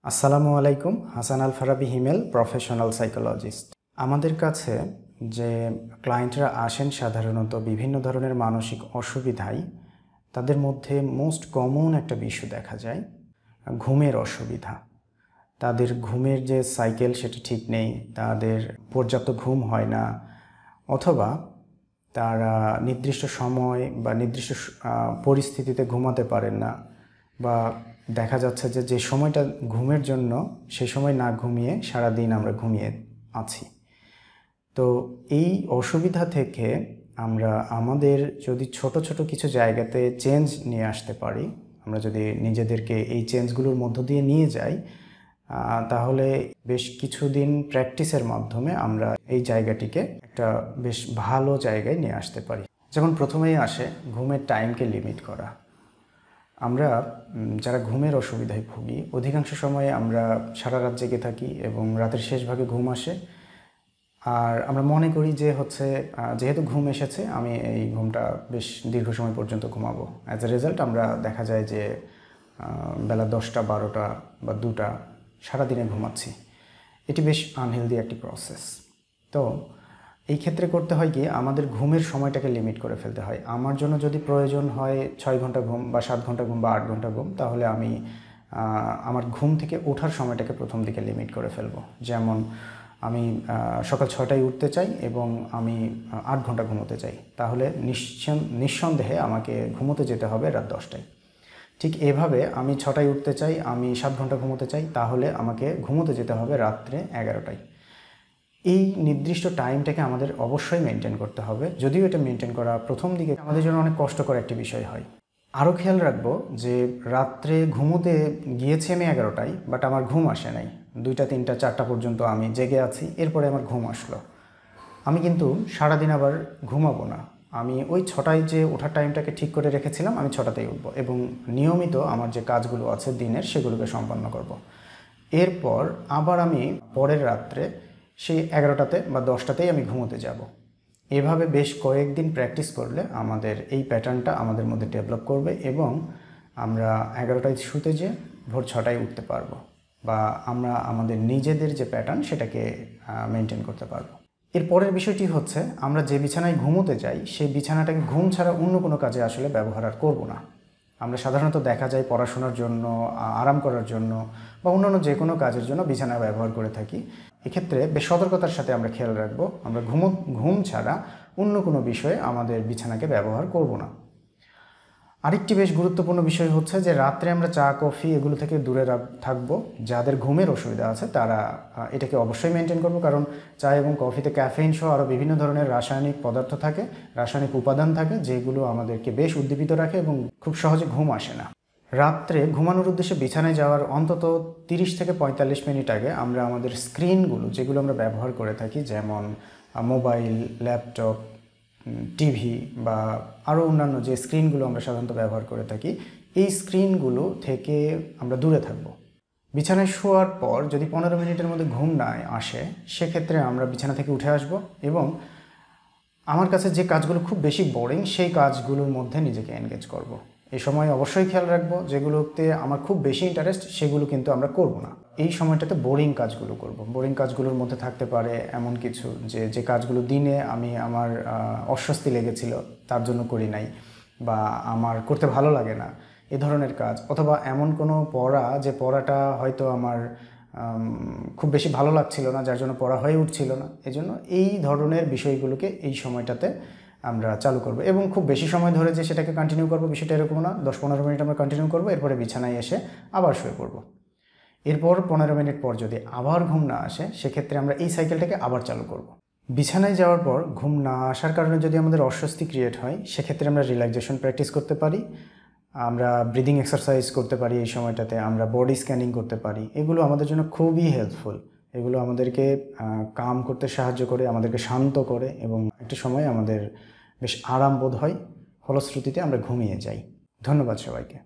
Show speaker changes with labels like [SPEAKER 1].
[SPEAKER 1] আসসালামু আলাইকুম। হাসান আল ফারাবি হিমেল, professional psychologist. আমাদের কাছে যে ক্লায়েন্টরা আসেন সাধারণত বিভিন্ন ধরনের মানসিক অসুবিধায়, তাদের মধ্যে মোস্ট কমন একটা বিষয় দেখা যায় ঘুমের অসুবিধা। তাদের ঘুমের যে সাইকেল সেটা ঠিক নেই, তাদের পর্যাপ্ত ঘুম হয় না, অথবা তারা নির্দিষ্ট সময় বা নির্দিষ্ট পরিস্থিতিতে ঘুমাতে পারেন না, বা দেখা যাচ্ছে যে যে সময়টা ঘুমের জন্য সেই সময় না ঘুমিয়ে সারাদিন আমরা ঘুমিয়ে আছি। তো এই অসুবিধা থেকে আমরা আমাদের যদি ছোট ছোট কিছু জায়গাতে চেঞ্জ নিয়ে আসতে পারি, আমরা যদি নিজেদেরকে এই চেঞ্জগুলোর মধ্য দিয়ে নিয়ে যাই, তাহলে বেশ কিছুদিন প্র্যাকটিসের মাধ্যমে আমরা এই জায়গাটিকে একটা বেশ ভালো জায়গায় নিয়ে আসতে পারি। যেমন প্রথমেই আসে ঘুমের টাইমকে লিমিট করা। আমরা যারা ঘুমের অসুবিধায় ভুগি, অধিকাংশ সময়ে আমরা সারা রাত জেগে থাকি এবং রাতের শেষ ভাগে ঘুম আসে। আর আমরা মনে করি যে যেহেতু ঘুম এসেছে, আমি এই ঘুমটা বেশ দীর্ঘ সময় পর্যন্ত ঘুমাবো। অ্যাজ এ রেজাল্ট আমরা দেখা যায় যে বেলা 10টা 12টা বা 2টা সারাদিনে ঘুমাচ্ছি। এটি বেশ আনহেলদি একটি প্রসেস। তো এই ক্ষেত্রে করতে হয় কি, আমাদের ঘুমের সময়টাকে লিমিট করে ফেলতে হয়। আমার জন্য যদি প্রয়োজন হয় 6 ঘন্টা ঘুম বা 7 ঘন্টা ঘুম বা 8 ঘন্টা ঘুম, তাহলে আমি আমার ঘুম থেকে ওঠার সময়টাকে প্রথম দিকে লিমিট করে ফেলবো। যেমন আমি সকাল 6টায় উঠতে চাই এবং আমি 8 ঘন্টা ঘুমোতে চাই, তাহলে নিঃসন্দেহে আমাকে ঘুমোতে যেতে হবে রাত 10টায়। ঠিক এভাবে আমি 6টায় উঠতে চাই, আমি 7 ঘন্টা ঘুমোতে চাই, তাহলে আমাকে ঘুমোতে যেতে হবে রাত্রে 11টায়। এই নির্দিষ্ট টাইমটাকে আমাদের অবশ্যই মেনটেন করতে হবে। যদিও এটা মেনটেন করা প্রথম দিকে আমাদের জন্য অনেক কষ্টকর একটি বিষয় হয়। আরও খেয়াল রাখবো যে রাত্রে ঘুমোতে গিয়েছি আমি 11টায়, বাট আমার ঘুম আসে নাই। 2টা 3টা 4টা পর্যন্ত আমি জেগে আছি, এরপরে আমার ঘুম আসলো। আমি কিন্তু সারাদিন আবার ঘুমাবো না। আমি ওই 6টায় যে ওঠার টাইমটাকে ঠিক করে রেখেছিলাম, আমি 6টাতেই উঠবো এবং নিয়মিত আমার যে কাজগুলো আছে দিনের সেগুলোকে সম্পন্ন করব। এরপর আবার আমি পরের রাত্রে সেই 11টাতে বা 10টাতেই আমি ঘুমোতে যাব। এভাবে বেশ কয়েকদিন প্র্যাকটিস করলে আমাদের এই প্যাটার্নটা আমাদের মধ্যে ডেভেলপ করবে এবং আমরা 11টায় শুতে যেয়ে ভোর 6টায় উঠতে পারবো, বা আমরা আমাদের নিজেদের যে প্যাটার্ন সেটাকে মেনটেন করতে পারবো। এর পরের বিষয়টি হচ্ছে, আমরা যে বিছানায় ঘুমোতে যাই সেই বিছানাটাকে ঘুম ছাড়া অন্য কোনো কাজে আসলে ব্যবহার আর করবো না। আমরা সাধারণত দেখা যায় পড়াশোনার জন্য, আরাম করার জন্য বা অন্যান্য যে কোনো কাজের জন্য বিছানা ব্যবহার করে থাকি। এক্ষেত্রে বেশ সতর্কতার সাথে আমরা খেয়াল রাখবো, আমরা ঘুম ছাড়া অন্য কোনো বিষয়ে আমাদের বিছানাকে ব্যবহার করব না। আরেকটি বেশ গুরুত্বপূর্ণ বিষয় হচ্ছে যে রাত্রে আমরা চা কফি এগুলো থেকে দূরে থাকবো। যাদের ঘুমের অসুবিধা আছে তারা এটাকে অবশ্যই মেনটেন করবো, কারণ চা এবং কফিতে ক্যাফেইন সহ আরও বিভিন্ন ধরনের রাসায়নিক পদার্থ থাকে, রাসায়নিক উপাদান থাকে, যেগুলো আমাদেরকে বেশ উদ্দীপিত রাখে এবং খুব সহজে ঘুম আসে না। রাত্রে ঘুমানোর উদ্দেশ্যে বিছানায় যাওয়ার অন্তত 30 থেকে 45 মিনিট আগে আমরা আমাদের স্ক্রিনগুলো যেগুলো আমরা ব্যবহার করে থাকি, যেমন মোবাইল, ল্যাপটপ, টিভি বা আরও অন্যান্য যে স্ক্রিনগুলো আমরা সাধারণত ব্যবহার করে থাকি, এই স্ক্রিনগুলো থেকে আমরা দূরে থাকব। বিছানায় শোয়ার পর যদি 15 মিনিটের মধ্যে ঘুম না আসে, সেক্ষেত্রে আমরা বিছানা থেকে উঠে আসব এবং আমার কাছে যে কাজগুলো খুব বেশি বোরিং সেই কাজগুলোর মধ্যে নিজেকে এনগেজ করব। এই সময় অবশ্যই খেয়াল রাখবো যেগুলোতে আমার খুব বেশি ইন্টারেস্ট সেগুলো কিন্তু আমরা করব না। এই সময়টাতে বোরিং কাজগুলো করব। বোরিং কাজগুলোর মধ্যে থাকতে পারে এমন কিছু যে কাজগুলো দিনে আমার অস্বস্তি লেগেছিল, তার জন্য করি নাই, বা আমার করতে ভালো লাগে না এ ধরনের কাজ, অথবা এমন কোনো পড়া যে পড়াটা হয়তো আমার খুব বেশি ভালো লাগছিল না, যার জন্য পড়া হয়ে উঠছিল না। এজন্য এই ধরনের বিষয়গুলোকে এই সময়টাতে আমরা চালু করব এবং খুব বেশি সময় ধরে যে সেটাকে কন্টিনিউ করব বিষয়টা এরকম না। 10-15 মিনিট আমরা কন্টিনিউ করব, এরপরে বিছানায় এসে আবার শুয়ে পড়ব। এরপর 15 মিনিট পর যদি আবার ঘুম না আসে, সেক্ষেত্রে আমরা এই সাইকেলটাকে আবার চালু করব। বিছানায় যাওয়ার পর ঘুম না আসার কারণে যদি আমাদের অস্বস্তি ক্রিয়েট হয়, সেক্ষেত্রে আমরা রিল্যাক্সেশন প্র্যাকটিস করতে পারি, আমরা ব্রিদিং এক্সারসাইজ করতে পারি, এই সময়টাতে আমরা বডি স্ক্যানিং করতে পারি। এগুলো আমাদের জন্য খুবই হেল্পফুল। এগুলো আমাদেরকে কাম করতে সাহায্য করে, আমাদেরকে শান্ত করে এবং একটা সময় আমাদের বেশ আরাম বোধ হয়, ফলশ্রুতিতে আমরা ঘুমিয়ে যাই। ধন্যবাদ সবাইকে।